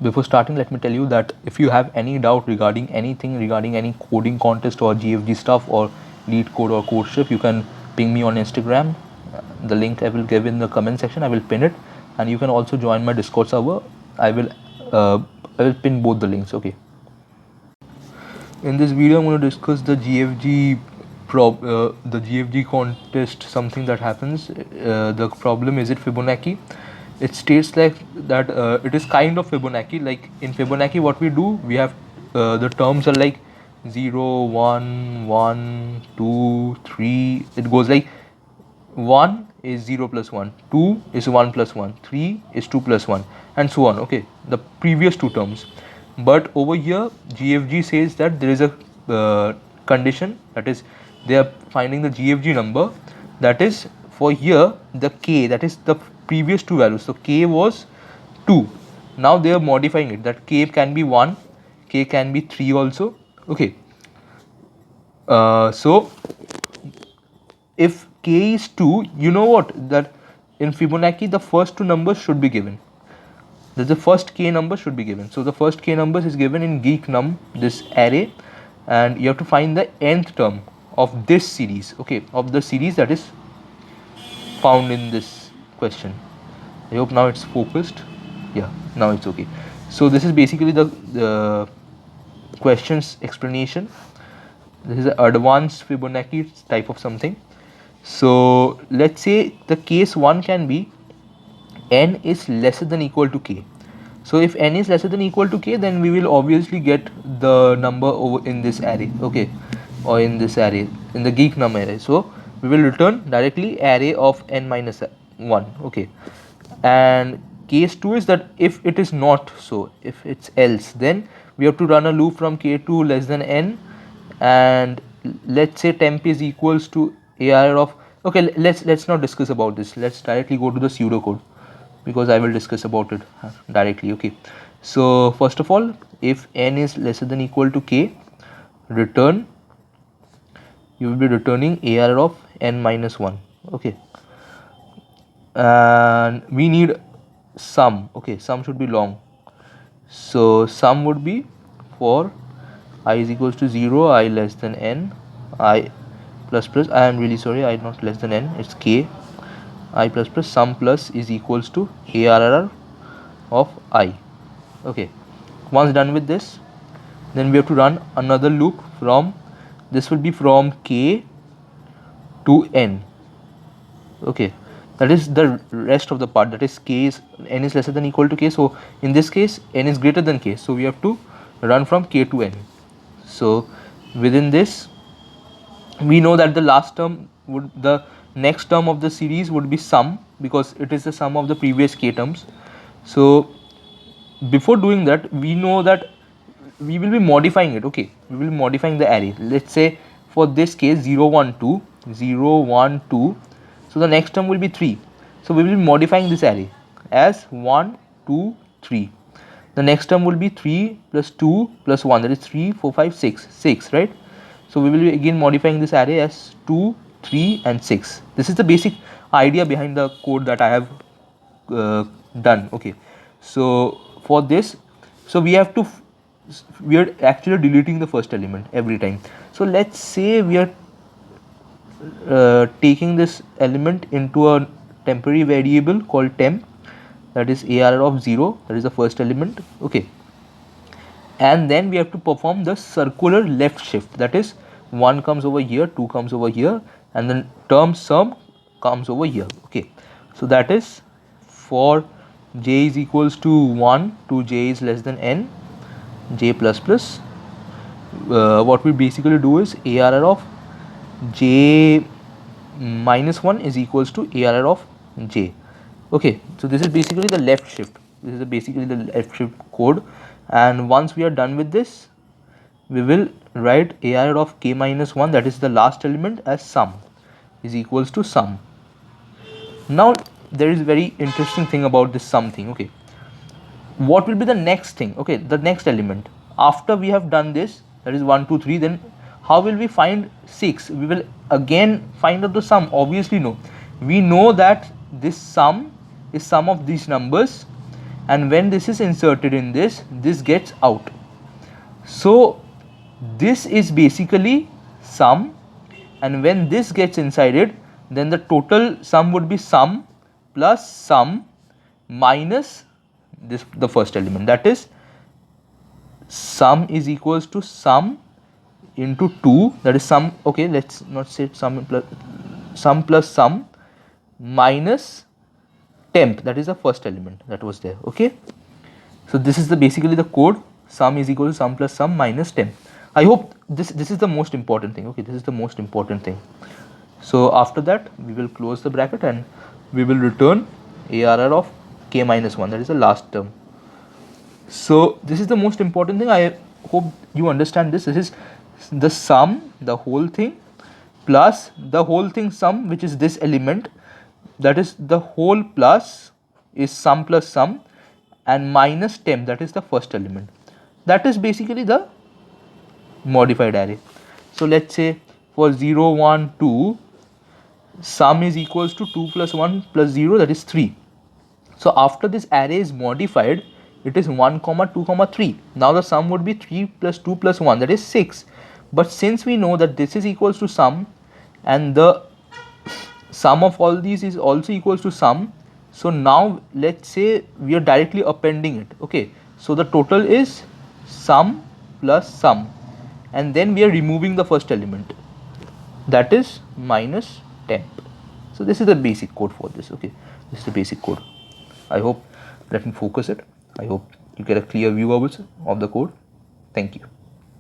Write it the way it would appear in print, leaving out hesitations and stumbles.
Before starting, let me tell you that if you have any doubt regarding anything, regarding any coding contest or GFG stuff or lead code or codeship, you can ping me on Instagram. The link I will give in the comment section. I will pin it, and you can also join my Discord server. I will uh, I will pin both the links. Okay. In this video, I'm going to discuss the GFG contest, something that happens. The problem is it Fibonacci. It states like that it is kind of Fibonacci. Like in Fibonacci, what we do, we have the terms are like 0, 1, 1, 2, 3. It goes like 1 is 0 plus 1, 2 is 1 plus 1, 3 is 2 plus 1, and so on. Okay, the previous two terms. But over here GFG says that there is a condition, that is they are finding the GFG number, that is for here the k, that is the previous two values. So k was 2, now they are modifying it, that k can be 1, k can be 3 also. Okay, so if k is 2, you know what, that in Fibonacci the first two numbers should be given, that the first k number should be given. So the first k numbers is given in geek num, this array, and you have to find the nth term of this series, okay, of the series that is found in this question. I hope now it's focused. Yeah, now it's okay. So this is basically the question's explanation. This is an advanced Fibonacci type of something. So let's say the case 1 can be n is lesser than equal to k. So if n is lesser than equal to k, then we will obviously get the number over in this array, okay, or in this array, in the geek num array. So we will return directly array of n minus 1, okay. And case 2 is that if it is not so, if it's else, then we have to run a loop from k2 less than n, and let's say temp is equals to ARR of, okay, let's not discuss about this, let's directly go to the pseudocode, because I will discuss about it directly. Okay, so first of all, if n is lesser than equal to k, return, you will be returning ARR of n minus 1, okay. And we need sum, okay, sum should be long, so sum would be for I is equals to 0, I less than n, I plus plus, I am really sorry, I not less than n, it's k, I plus plus, sum plus is equals to ARR of I, okay. Once done with this, then we have to run another loop from, this will be from k to n, okay. That is the rest of the part, that is k is, n is lesser than equal to k, so in this case n is greater than k, so we have to run from k to n. So within this, we know that the last term would, the next term of the series would be sum, because it is the sum of the previous k terms. So before doing that, we know that we will be modifying it, okay, we will be modifying the array. Let's say for this case 0 1 2, 0 1 2, so the next term will be 3, so we will be modifying this array as 1 2 3. The next term will be 3 plus 2 plus 1, that is 3 4 5 6, 6, right? So we will be again modifying this array as 2 3 and 6. This is the basic idea behind the code that I have done, okay. So for this, so we have to, we are actually deleting the first element every time. So let's say we are taking this element into a temporary variable called temp, that is ARR of 0, that is the first element, okay. And then we have to perform the circular left shift, that is 1 comes over here, 2 comes over here, and then term sum comes over here, okay. So that is for j is equals to 1 to j is less than n, j plus plus, what we basically do is ARR of j minus 1 is equals to ARR of j, okay. So this is basically the left shift, this is basically the left shift code. And once we are done with this, we will write ARR of k minus 1, that is the last element, as sum is equals to sum. Now there is very interesting thing about this sum thing, okay. What will be the next thing, okay, the next element after we have done this, that is 1 2 3, then how will we find 6? We will again find out the sum, obviously. No, we know that this sum is sum of these numbers, and when this is inserted in this gets out. So this is basically sum, and when this gets inside it, then the total sum would be sum plus sum minus this, the first element, that is sum is equals to sum into 2, that is sum, okay, let's not say sum plus sum minus temp, that is the first element that was there. Okay, so this is the basically the code, sum is equal to sum plus sum minus temp. I hope this is the most important thing. Okay, this is the most important thing. So after that we will close the bracket and we will return ARR of k minus 1, that is the last term. So this is the most important thing. I hope you understand this. This is the sum, the whole thing, plus the whole thing sum, which is this element, that is the whole plus is sum plus sum, and minus temp, that is the first element. That is basically the modified array. So let's say for 0, 1, 2, sum is equals to 2 plus 1 plus 0, that is 3. So after this array is modified, it is 1 comma 2 comma 3. Now the sum would be 3 plus 2 plus 1, that is 6. But since we know that this is equals to sum and the sum of all these is also equals to sum, so now let's say we are directly appending it. Okay, so the total is sum plus sum, and then we are removing the first element, that is minus temp. So this is the basic code for this. Okay, this is the basic code. I hope, let me focus it. I hope you get a clear view of the code. Thank you.